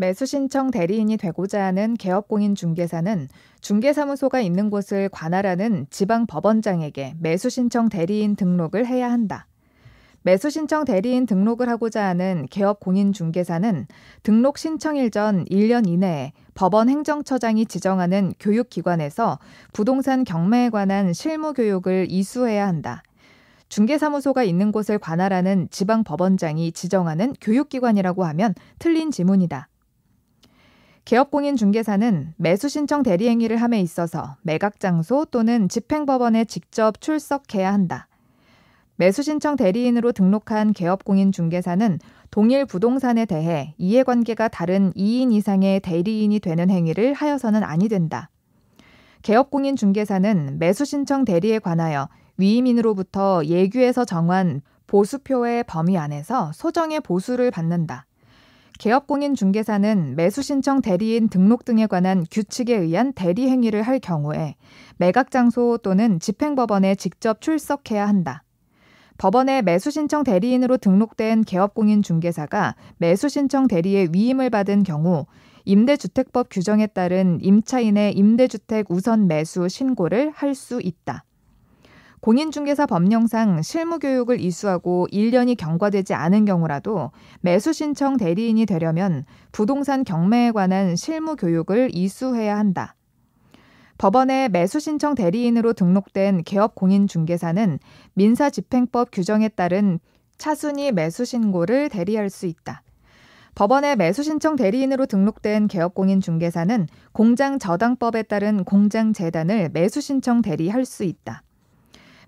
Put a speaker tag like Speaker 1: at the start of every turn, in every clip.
Speaker 1: 매수신청 대리인이 되고자 하는 개업공인중개사는 중개사무소가 있는 곳을 관할하는 지방법원장에게 매수신청 대리인 등록을 해야 한다. 매수신청 대리인 등록을 하고자 하는 개업공인중개사는 등록 신청일 전 1년 이내에 법원 행정처장이 지정하는 교육기관에서 부동산 경매에 관한 실무교육을 이수해야 한다. 중개사무소가 있는 곳을 관할하는 지방법원장이 지정하는 교육기관이라고 하면 틀린 지문이다. 개업공인중개사는 매수신청 대리행위를 함에 있어서 매각장소 또는 집행법원에 직접 출석해야 한다. 매수신청 대리인으로 등록한 개업공인중개사는 동일 부동산에 대해 이해관계가 다른 2인 이상의 대리인이 되는 행위를 하여서는 아니 된다. 개업공인중개사는 매수신청 대리에 관하여 위임인으로부터 예규에서 정한 보수표의 범위 안에서 소정의 보수를 받는다. 개업공인중개사는 매수신청 대리인 등록 등에 관한 규칙에 의한 대리행위를 할 경우에 매각장소 또는 집행법원에 직접 출석해야 한다. 법원에 매수신청 대리인으로 등록된 개업공인중개사가 매수신청 대리에 위임을 받은 경우 임대주택법 규정에 따른 임차인의 임대주택 우선 매수 신고를 할 수 있다. 공인중개사 법령상 실무교육을 이수하고 1년이 경과되지 않은 경우라도 매수신청 대리인이 되려면 부동산 경매에 관한 실무교육을 이수해야 한다. 법원에 매수신청 대리인으로 등록된 개업공인중개사는 민사집행법 규정에 따른 차순위 매수신고를 대리할 수 있다. 법원에 매수신청 대리인으로 등록된 개업공인중개사는 공장저당법에 따른 공장재단을 매수신청 대리할 수 있다.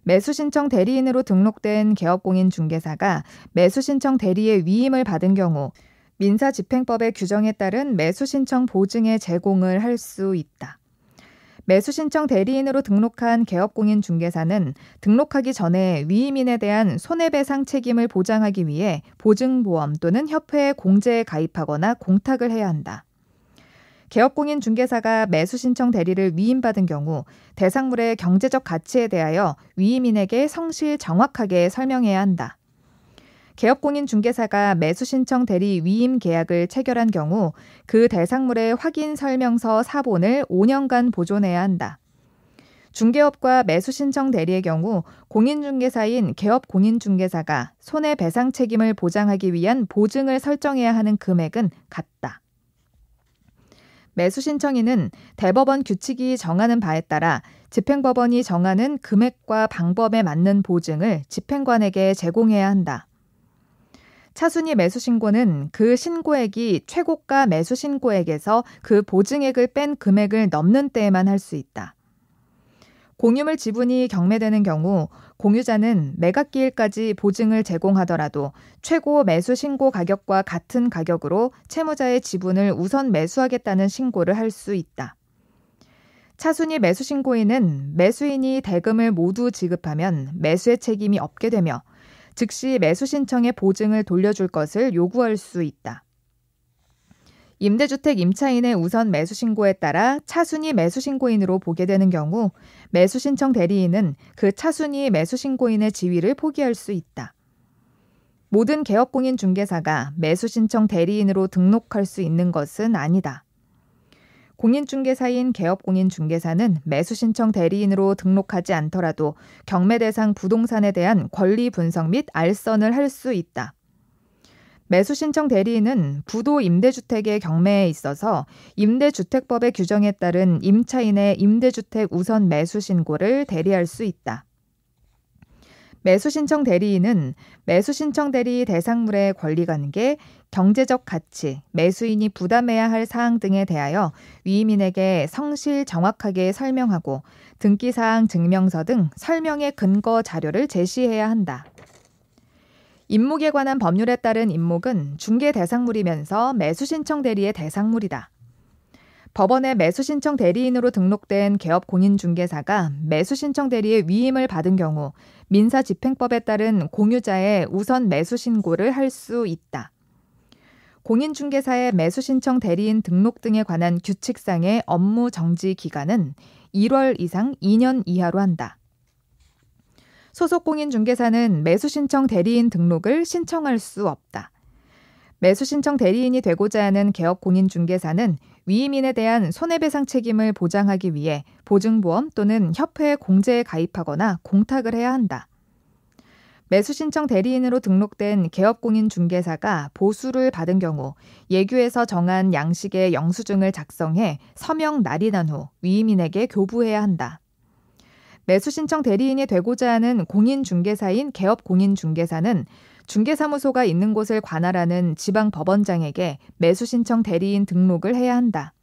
Speaker 1: 매수신청 대리인으로 등록된 개업공인중개사가 매수신청 대리에 위임을 받은 경우 민사집행법의 규정에 따른 매수신청 보증의 제공을 할 수 있다. 매수신청 대리인으로 등록한 개업공인중개사는 등록하기 전에 위임인에 대한 손해배상 책임을 보장하기 위해 보증보험 또는 협회에 공제에 가입하거나 공탁을 해야 한다. 개업공인중개사가 매수신청 대리를 위임받은 경우 대상물의 경제적 가치에 대하여 위임인에게 성실 정확하게 설명해야 한다. 개업공인중개사가 매수신청 대리 위임 계약을 체결한 경우 그 대상물의 확인 설명서 사본을 5년간 보존해야 한다. 중개업과 매수신청 대리의 경우 공인중개사인 개업공인중개사가 손해배상 책임을 보장하기 위한 보증을 설정해야 하는 금액은 같다. 매수신청인은 대법원 규칙이 정하는 바에 따라 집행법원이 정하는 금액과 방법에 맞는 보증을 집행관에게 제공해야 한다. 차순위 매수신고는 그 신고액이 최고가 매수신고액에서 그 보증액을 뺀 금액을 넘는 때에만 할 수 있다. 공유물 지분이 경매되는 경우 공유자는 매각기일까지 보증을 제공하더라도 최고 매수 신고 가격과 같은 가격으로 채무자의 지분을 우선 매수하겠다는 신고를 할 수 있다. 차순위 매수 신고인은 매수인이 대금을 모두 지급하면 매수의 책임이 없게 되며 즉시 매수 신청의 보증을 돌려줄 것을 요구할 수 있다. 임대주택 임차인의 우선 매수신고에 따라 차순위 매수신고인으로 보게 되는 경우 매수신청 대리인은 그 차순위 매수신고인의 지위를 포기할 수 있다. 모든 개업공인중개사가 매수신청 대리인으로 등록할 수 있는 것은 아니다. 공인중개사인 개업공인중개사는 매수신청 대리인으로 등록하지 않더라도 경매 대상 부동산에 대한 권리 분석 및 알선을 할 수 있다. 매수신청 대리인은 부도 임대주택의 경매에 있어서 임대주택법의 규정에 따른 임차인의 임대주택 우선 매수 신고를 대리할 수 있다. 매수신청 대리인은 매수신청 대리 대상물의 권리관계, 경제적 가치, 매수인이 부담해야 할 사항 등에 대하여 위임인에게 성실 정확하게 설명하고 등기사항 증명서 등 설명의 근거 자료를 제시해야 한다. 임목에 관한 법률에 따른 임목은 중개 대상물이면서 매수신청 대리의 대상물이다. 법원에 매수신청 대리인으로 등록된 개업공인중개사가 매수신청 대리의 위임을 받은 경우 민사집행법에 따른 공유자의 우선 매수신고를 할 수 있다. 공인중개사의 매수신청 대리인 등록 등에 관한 규칙상의 업무 정지 기간은 1월 이상 2년 이하로 한다. 소속 공인중개사는 매수신청 대리인 등록을 신청할 수 없다. 매수 신청 대리인이 되고자 하는 개업 공인중개사는 위임인에 대한 손해배상 책임을 보장하기 위해 보증보험 또는 협회 공제에 가입하거나 공탁을 해야 한다. 매수 신청 대리인으로 등록된 개업 공인중개사가 보수를 받은 경우 예규에서 정한 양식의 영수증을 작성해 서명 날인한 후 위임인에게 교부해야 한다. 매수 신청 대리인이 되고자 하는 공인중개사인 개업 공인중개사는 중개사무소가 있는 곳을 관할하는 지방법원장에게 매수 신청 대리인 등록을 해야 한다.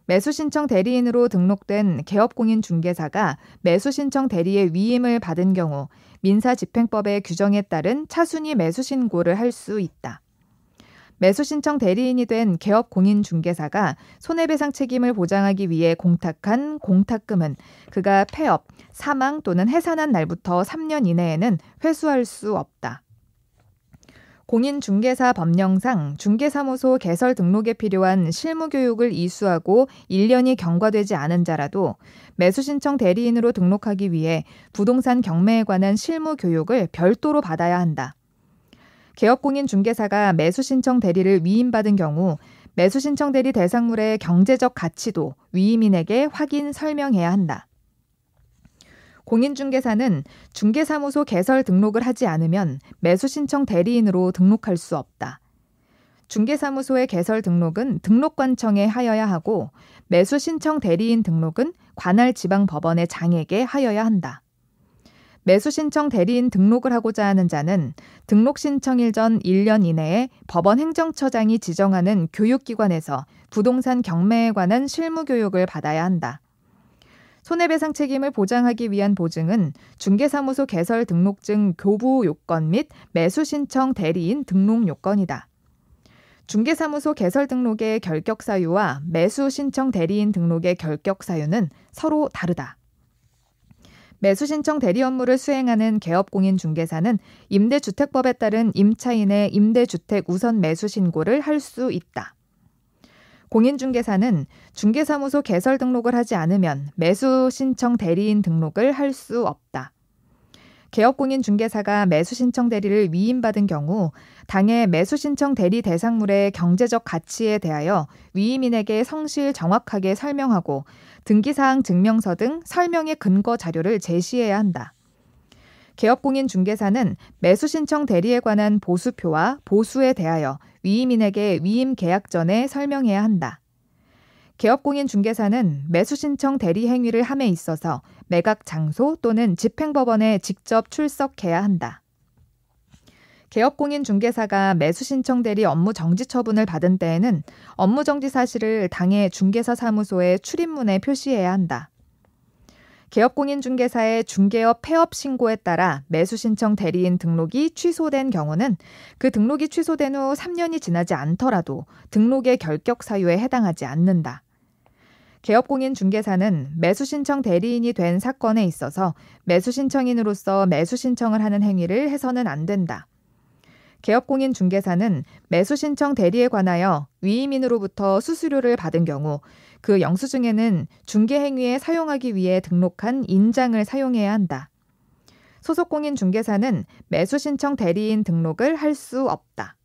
Speaker 1: 매수 신청 대리인으로 등록된 개업 공인중개사가 매수 신청 대리의 위임을 받은 경우 민사집행법의 규정에 따른 차순위 매수 신고를 할 수 있다. 매수 신청 대리인이 된 개업 공인중개사가 손해배상 책임을 보장하기 위해 공탁한 공탁금은 그가 폐업, 사망 또는 해산한 날부터 3년 이내에는 회수할 수 없다. 공인중개사 법령상 중개사무소 개설 등록에 필요한 실무교육을 이수하고 1년이 경과되지 않은 자라도 매수신청 대리인으로 등록하기 위해 부동산 경매에 관한 실무교육을 별도로 받아야 한다. 개업공인중개사가 매수신청 대리를 위임받은 경우 매수신청 대리 대상물의 경제적 가치도 위임인에게 확인 설명해야 한다. 공인중개사는 중개사무소 개설 등록을 하지 않으면 매수신청 대리인으로 등록할 수 없다. 중개사무소의 개설 등록은 등록관청에 하여야 하고 매수신청 대리인 등록은 관할 지방법원의 장에게 하여야 한다. 매수신청 대리인 등록을 하고자 하는 자는 등록 신청일 전 1년 이내에 법원 행정처장이 지정하는 교육기관에서 부동산 경매에 관한 실무교육을 받아야 한다. 손해배상 책임을 보장하기 위한 보증은 중개사무소 개설 등록증 교부 요건 및 매수신청 대리인 등록 요건이다. 중개사무소 개설 등록의 결격 사유와 매수신청 대리인 등록의 결격 사유는 서로 다르다. 매수신청 대리 업무를 수행하는 개업공인중개사는 임대주택법에 따른 임차인의 임대주택 우선 매수 신고를 할 수 있다. 공인중개사는 중개사무소 개설 등록을 하지 않으면 매수신청 대리인 등록을 할 수 없다. 개업공인중개사가 매수신청 대리를 위임받은 경우 당해 매수신청 대리 대상물의 경제적 가치에 대하여 위임인에게 성실 정확하게 설명하고 등기사항 증명서 등 설명의 근거 자료를 제시해야 한다. 개업공인중개사는 매수신청 대리에 관한 보수표와 보수에 대하여 위임인에게 위임 계약 전에 설명해야 한다. 개업공인중개사는 매수신청 대리 행위를 함에 있어서 매각 장소 또는 집행법원에 직접 출석해야 한다. 개업공인중개사가 매수신청 대리 업무 정지 처분을 받은 때에는 업무 정지 사실을 당해 중개사 사무소에 출입문에 표시해야 한다. 개업공인중개사의 중개업 폐업 신고에 따라 매수신청 대리인 등록이 취소된 경우는 그 등록이 취소된 후 3년이 지나지 않더라도 등록의 결격 사유에 해당하지 않는다. 개업공인중개사는 매수신청 대리인이 된 사건에 있어서 매수신청인으로서 매수신청을 하는 행위를 해서는 안 된다. 개업공인중개사는 매수신청 대리에 관하여 위임인으로부터 수수료를 받은 경우 그 영수증에는 중개행위에 사용하기 위해 등록한 인장을 사용해야 한다. 소속공인중개사는 매수신청 대리인 등록을 할 수 없다.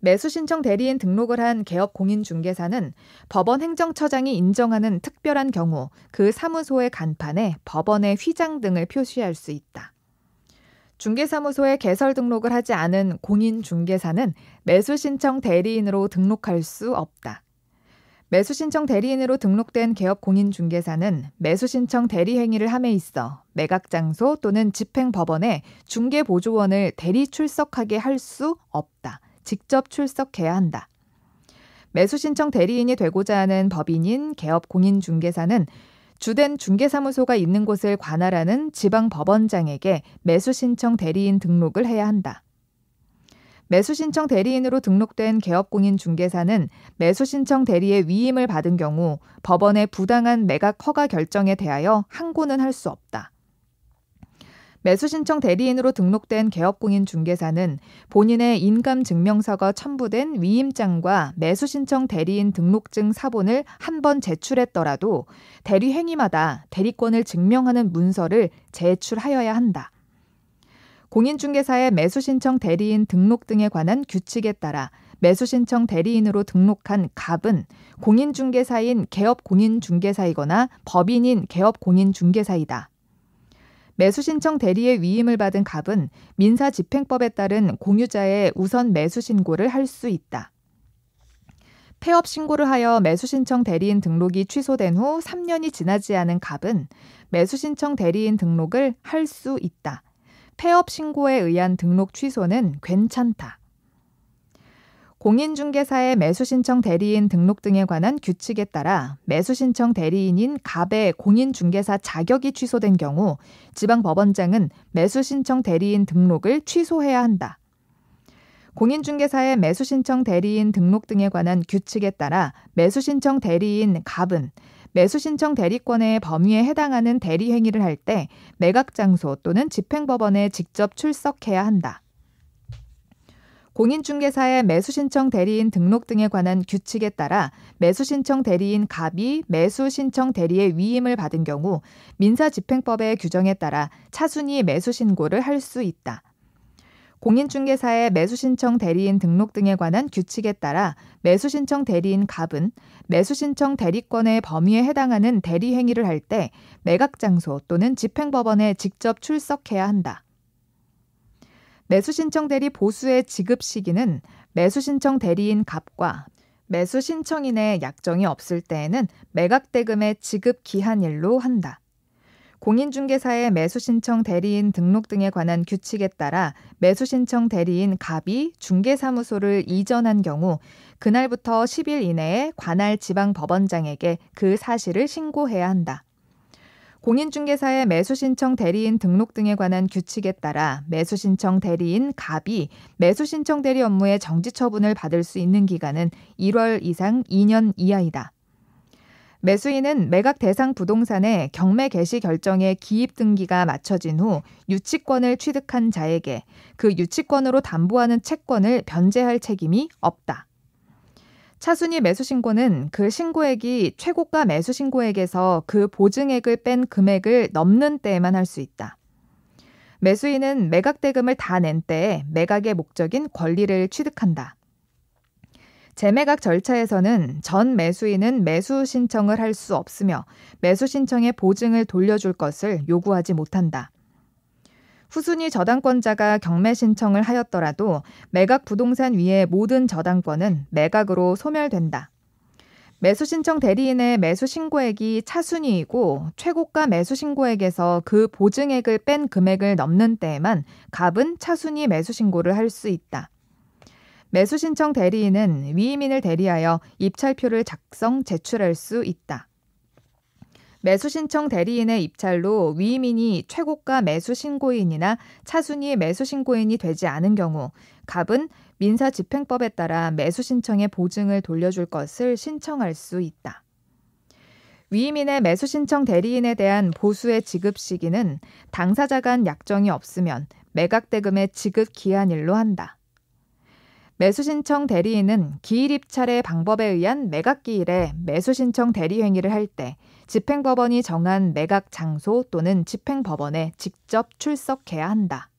Speaker 1: 매수신청 대리인 등록을 한 개업공인중개사는 법원 행정처장이 인정하는 특별한 경우 그 사무소의 간판에 법원의 휘장 등을 표시할 수 있다. 중개사무소에 개설 등록을 하지 않은 공인중개사는 매수신청 대리인으로 등록할 수 없다. 매수신청 대리인으로 등록된 개업공인중개사는 매수신청 대리 행위를 함에 있어 매각장소 또는 집행법원에 중개보조원을 대리 출석하게 할 수 없다. 직접 출석해야 한다. 매수신청 대리인이 되고자 하는 법인인 개업공인중개사는 주된 중개사무소가 있는 곳을 관할하는 지방법원장에게 매수신청 대리인 등록을 해야 한다. 매수신청 대리인으로 등록된 개업공인중개사는 매수신청 대리의 위임을 받은 경우 법원의 부당한 매각 허가 결정에 대하여 항고는 할 수 없다. 매수신청 대리인으로 등록된 개업공인중개사는 본인의 인감증명서가 첨부된 위임장과 매수신청 대리인 등록증 사본을 한 번 제출했더라도 대리 행위마다 대리권을 증명하는 문서를 제출하여야 한다. 공인중개사의 매수신청 대리인 등록 등에 관한 규칙에 따라 매수신청 대리인으로 등록한 갑은 공인중개사인 개업공인중개사이거나 법인인 개업공인중개사이다. 매수신청 대리의 위임을 받은 갑은 민사집행법에 따른 공유자의 우선 매수신고를 할 수 있다. 폐업 신고를 하여 매수신청 대리인 등록이 취소된 후 3년이 지나지 않은 갑은 매수신청 대리인 등록을 할 수 있다. 폐업 신고에 의한 등록 취소는 괜찮다. 공인중개사의 매수신청 대리인 등록 등에 관한 규칙에 따라 매수신청 대리인인 갑의 공인중개사 자격이 취소된 경우 지방법원장은 매수신청 대리인 등록을 취소해야 한다. 공인중개사의 매수신청 대리인 등록 등에 관한 규칙에 따라 매수신청 대리인 갑은 매수신청 대리권의 범위에 해당하는 대리행위를 할 때 매각장소 또는 집행법원에 직접 출석해야 한다. 공인중개사의 매수신청 대리인 등록 등에 관한 규칙에 따라 매수신청 대리인 갑이 매수신청 대리의 위임을 받은 경우 민사집행법의 규정에 따라 차순위 매수신고를 할 수 있다. 공인중개사의 매수신청 대리인 등록 등에 관한 규칙에 따라 매수신청 대리인 갑은 매수신청 대리권의 범위에 해당하는 대리행위를 할 때 매각장소 또는 집행법원에 직접 출석해야 한다. 매수신청 대리 보수의 지급 시기는 매수신청 대리인 갑과 매수신청인의 약정이 없을 때에는 매각대금의 지급 기한일로 한다. 공인중개사의 매수신청 대리인 등록 등에 관한 규칙에 따라 매수신청 대리인 갑이 중개사무소를 이전한 경우 그날부터 10일 이내에 관할 지방법원장에게 그 사실을 신고해야 한다. 공인중개사의 매수신청 대리인 등록 등에 관한 규칙에 따라 매수신청 대리인 갑이 매수신청 대리 업무의 정지 처분을 받을 수 있는 기간은 1월 이상 2년 이하이다. 매수인은 매각 대상 부동산의 경매 개시 결정의 기입 등기가 마쳐진 후 유치권을 취득한 자에게 그 유치권으로 담보하는 채권을 변제할 책임이 없다. 차순위 매수신고는 그 신고액이 최고가 매수신고액에서 그 보증액을 뺀 금액을 넘는 때에만 할 수 있다. 매수인은 매각대금을 다 낸 때에 매각의 목적인 권리를 취득한다. 재매각 절차에서는 전 매수인은 매수 신청을 할 수 없으며 매수 신청의 보증을 돌려줄 것을 요구하지 못한다. 후순위 저당권자가 경매 신청을 하였더라도 매각 부동산 위의 모든 저당권은 매각으로 소멸된다. 매수 신청 대리인의 매수 신고액이 차순위이고 최고가 매수 신고액에서 그 보증액을 뺀 금액을 넘는 때에만 갑은 차순위 매수 신고를 할 수 있다. 매수 신청 대리인은 위임인을 대리하여 입찰표를 작성, 제출할 수 있다. 매수 신청 대리인의 입찰로 위임인이 최고가 매수 신고인이나 차순위 매수 신고인이 되지 않은 경우 갑은 민사집행법에 따라 매수 신청의 보증을 돌려줄 것을 신청할 수 있다. 위임인의 매수 신청 대리인에 대한 보수의 지급 시기는 당사자 간 약정이 없으면 매각대금의 지급 기한일로 한다. 매수신청 대리인은 기일 입찰의 방법에 의한 매각기일에 매수신청 대리행위를 할 때 집행법원이 정한 매각 장소 또는 집행법원에 직접 출석해야 한다.